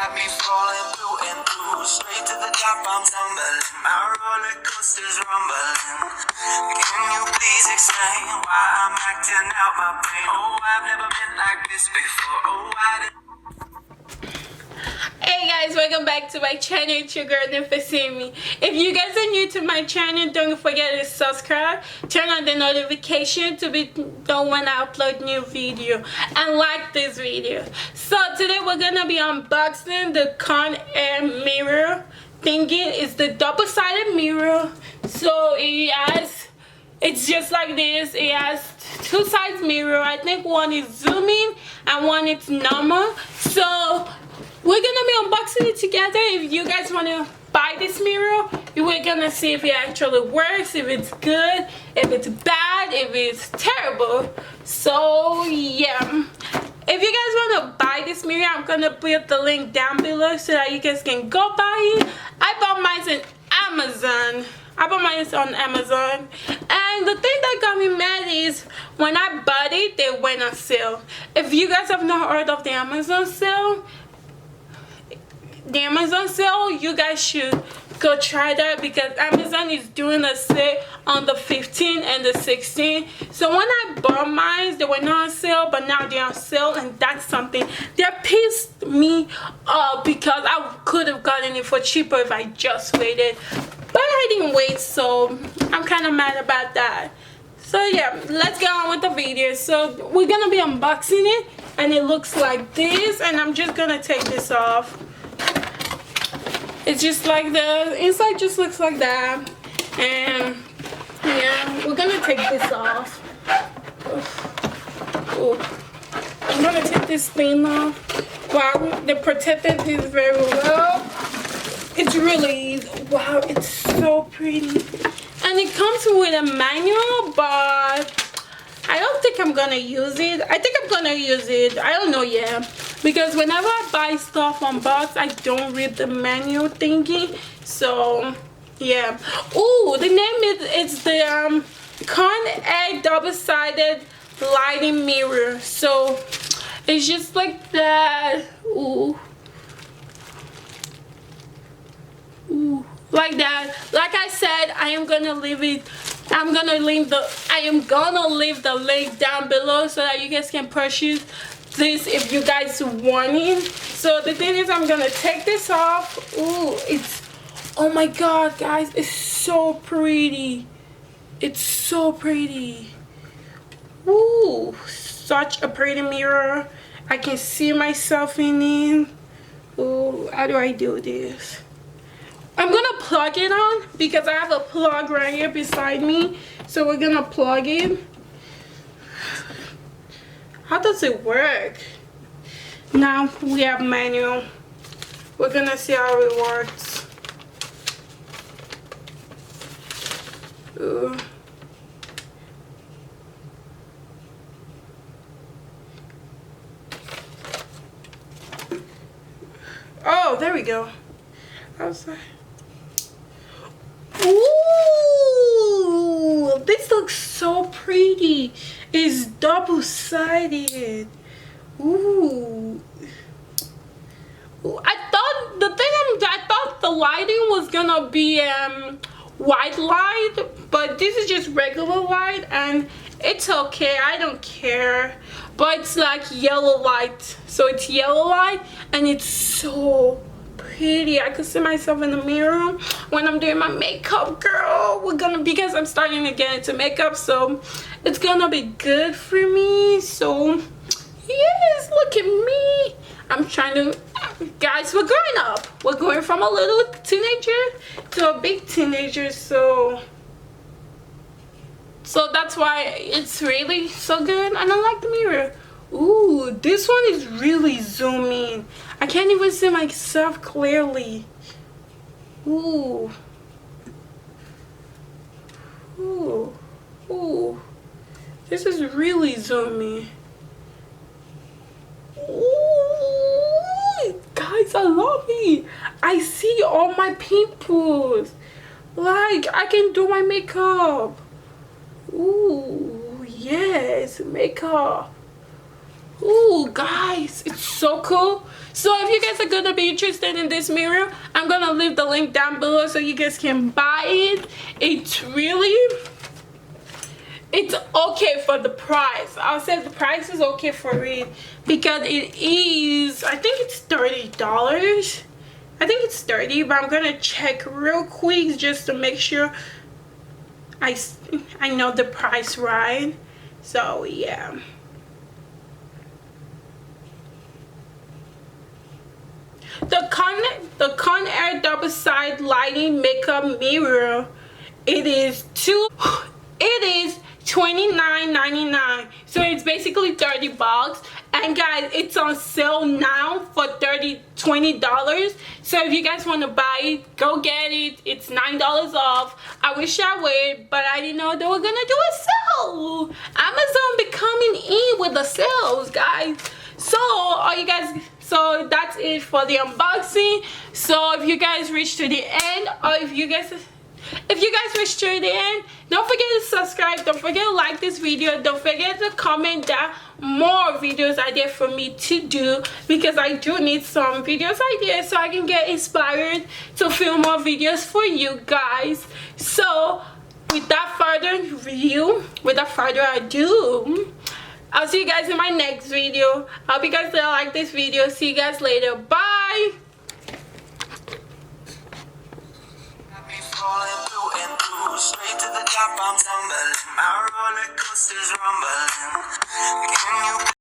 got me falling through and through. Straight to the top, I'm tumbling. My roller coaster's rumbling. Can you please explain why I'm acting out my pain? Oh, I've never been like this before. Oh, I didn't. Hey guys, welcome back to my channel. It's your girl Nifasimi. If you guys are new to my channel, don't forget to subscribe, turn on the notification to be known when I upload new video, and like this video. So today we're gonna be unboxing the Conair mirror thingy. It's the double-sided mirror. So it's just like this. It has two sides mirror. I think one is zooming and one is normal. So we're gonna be unboxing it together. If you guys want to buy this mirror, we're gonna see if it actually works, if it's good, if it's bad, if it's terrible. So yeah, if you guys want to buy this mirror, I'm gonna put the link down below so that you guys can go buy it. I bought mine on Amazon. On Amazon, and the thing that got me mad is when I bought it, they went on sale. If you guys have not heard of the Amazon sale, you guys should go try that, because Amazon is doing a sale on the 15th and the 16th. So when I bought mine, they were not on sale, but now they're on sale, and that's something that pissed me off, because I could have gotten it for cheaper if I just waited, but I didn't wait, so I'm kind of mad about that. So yeah, let's get on with the video. So we're gonna be unboxing it, and it looks like this, and I'm just gonna take this off. It's just like the inside just looks like that, and yeah, we're gonna take this off. Ooh. I'm gonna take this thing off. Wow, they protected this very well. It's really, wow, it's so pretty, and it comes with a manual, but I don't think I'm gonna use it. I think I'm gonna use it. I don't know yet. Because whenever I buy stuff on box, I don't read the manual thingy. So yeah. Oh, the name is the Conair double-sided lighting mirror. So it's just like that. Ooh. Ooh. Like that. Like I said, I am gonna leave it. I am gonna leave the link down below so that you guys can purchase this if you guys want it. So the thing is, I'm gonna take this off. Ooh, it's, oh my god guys, it's so pretty. It's so pretty. Ooh, such a pretty mirror. I can see myself in it. Ooh, how do I do this? I'm gonna plug it on because I have a plug right here beside me. So we're gonna plug it. How does it work? Now we have manual. We're gonna see how it works. Ooh. Oh, there we go. Outside. Ooh, this looks so pretty. It's double-sided. Ooh. I thought the lighting was gonna be white light, but this is just regular light, and it's okay. I don't care. But it's like yellow light. So it's yellow light, and it's so pretty. I could see myself in the mirror when I'm doing my makeup, girl. Because I'm starting to get into makeup, so it's gonna be good for me. So yes, look at me. I'm trying to, guys, we're growing up. We're going from a little teenager to a big teenager, so that's why it's really so good, and I like the mirror. Ooh, this one is really zooming. I can't even see myself clearly. Ooh. Ooh. Ooh. This is really zoomy. Ooh. Guys, I love it. I see all my pimples. Like, I can do my makeup. Ooh, yes, makeup. Ooh, guys, it's so cool. So if you guys are gonna be interested in this mirror, I'm gonna leave the link down below so you guys can buy it. It's okay for the price. I'll say the price is okay for it because it is, I think it's $30. I think it's 30, but I'm gonna check real quick just to make sure I know the price right. So yeah. The Conair double side lighting makeup mirror, it is $29.99, so it's basically $30. And guys, it's on sale now for $20. So if you guys want to buy it, go get it. It's $9 off. I wish I would, but I didn't know they were gonna do a sale. Amazon be coming in with the sales, guys. So that's it for the unboxing. So if you guys reach to the end, or if you guys reach to the end, don't forget to subscribe, don't forget to like this video, don't forget to comment down more videos ideas for me to do, because I do need some videos ideas so I can get inspired to film more videos for you guys. So without further ado, I'll see you guys in my next video. I hope you guys like this video. See you guys later. Bye.